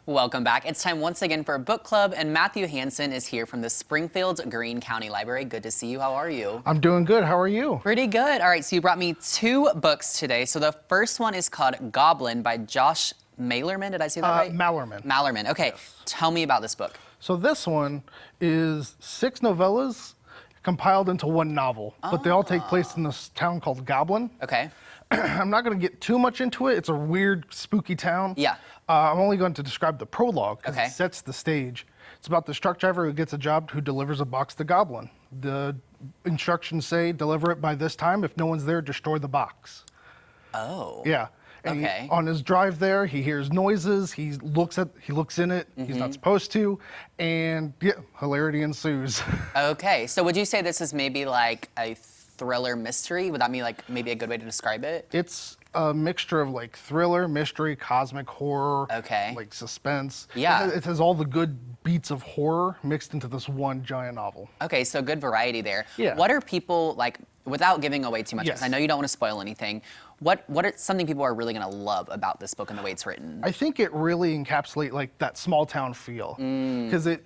Welcome back. It's time once again for a book club, and Matthew Hansen is here from the Springfield Greene County Library. Good to see you. How are you? I'm doing good. How are you? Pretty good. All right, so you brought me two books today. So the first one is called Goblin by Josh Malerman. Did I say that right? Malerman. Malerman. Okay, yes. Tell me about this book. So this one is 6 novellas compiled into one novel, but they all take place in this town called Goblin. Okay. I'm not going to get too much into it. It's a weird, spooky town. Yeah. I'm only going to describe the prologue because Okay. it sets the stage. It's about this truck driver who gets a job who delivers a box to Goblin. The instructions say deliver it by this time. If no one's there, destroy the box. Oh. Yeah. And okay. On his drive there, he hears noises. He looks in it. He's not supposed to, and yeah, hilarity ensues. Okay. So would you say this is maybe like a thriller mystery? Would that be like maybe a good way to describe it? It's a mixture of like thriller, mystery, cosmic horror, okay, like suspense. Yeah. It has all the good beats of horror mixed into this one giant novel. Okay, so good variety there. Yeah. What are people like, without giving away too much, because Yes. I know you don't want to spoil anything, what are something people are really going to love about this book and the way it's written? I think it really encapsulates like that small town feel, because it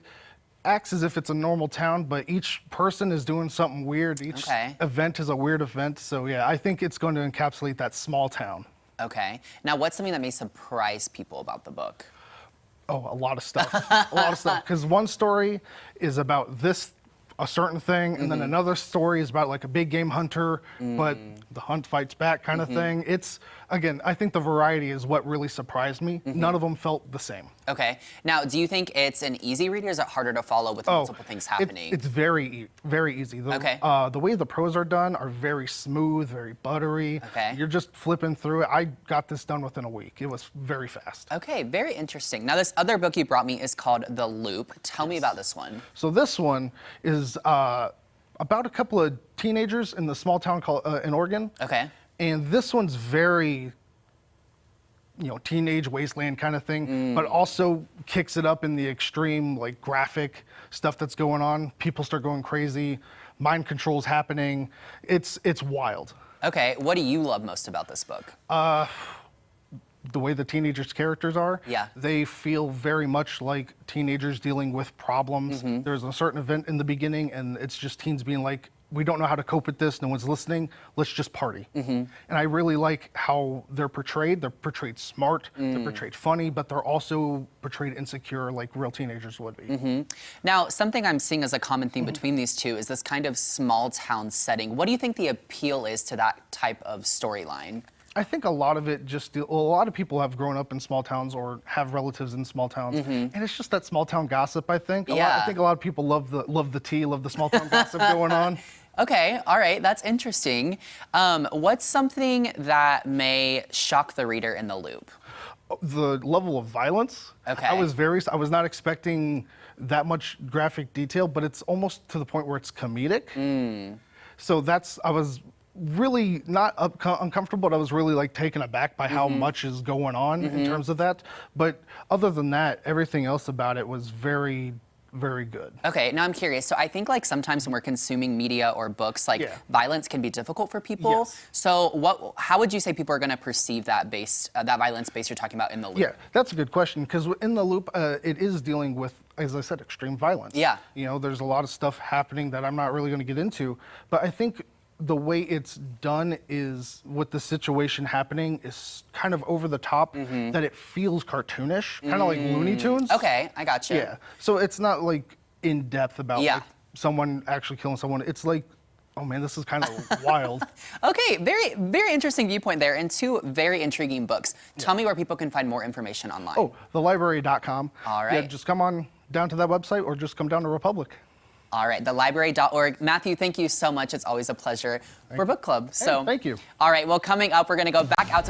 acts as if it's a normal town, but each person is doing something weird. Each event is a weird event. So yeah, I think it's going to encapsulate that small town. Okay. Now, what's something that may surprise people about the book? Oh, a lot of stuff. A lot of stuff. Because one story is about a certain thing, and then another story is about like a big game hunter, but the hunt fights back kind of thing. It's, again, I think the variety is what really surprised me. None of them felt the same. Okay. Now, do you think it's an easy read, or is it harder to follow with multiple things happening? It's very easy. The way the prose are done are very smooth, very buttery. Okay. You're just flipping through it. I got this done within a week. It was very fast. Okay, very interesting. Now, this other book you brought me is called The Loop. Tell me about this one. So this one is about a couple of teenagers in the small town called in Oregon. Okay. And this one's very, teenage wasteland kind of thing, but also kicks it up in the extreme, like graphic stuff that's going on. People start going crazy. Mind control's happening. It's wild. Okay. What do you love most about this book? The way the teenagers' characters are. Yeah. They feel very much like teenagers dealing with problems. There's a certain event in the beginning, and it's just teens being like, we don't know how to cope with this, no one's listening, let's just party. And I really like how they're portrayed. They're portrayed smart, they're portrayed funny, but they're also portrayed insecure like real teenagers would be. Now, something I'm seeing as a common theme between these two is this kind of small town setting. What do you think the appeal is to that type of storyline? I think a lot of it a lot of people have grown up in small towns or have relatives in small towns, and it's just that small town gossip, I think. I think a lot of people love the tea, love the small town gossip going on. Okay, all right, that's interesting. What's something that may shock the reader in The Loop? The level of violence. Okay. I was not expecting that much graphic detail, but it's almost to the point where it's comedic. So I was really not uncomfortable, but I was really like taken aback by how much is going on in terms of that. But other than that, everything else about it was very, very good. Okay, now I'm curious. So I think like sometimes when we're consuming media or books, like violence can be difficult for people. Yes. So how would you say people are going to perceive that that violence base you're talking about in The Loop? Yeah, that's a good question, because in The Loop, it is dealing with, as I said, extreme violence. Yeah. There's a lot of stuff happening that I'm not really going to get into, but I think the way it's done is, with the situation happening, is kind of over the top, that it feels cartoonish, kind of like Looney Tunes. Okay, I got you. Yeah, so it's not like in depth about like, someone actually killing someone. It's like, oh man, this is kind of wild. Okay, very, very interesting viewpoint there, and two very intriguing books. Tell me where people can find more information online. Oh, thelibrary.com. All right. Yeah, just come on down to that website, or just come down to Republic. All right, thelibrary.org. Matthew, thank you so much. It's always a pleasure for book club. Hey, thank you. All right, well, coming up, we're going to go back out to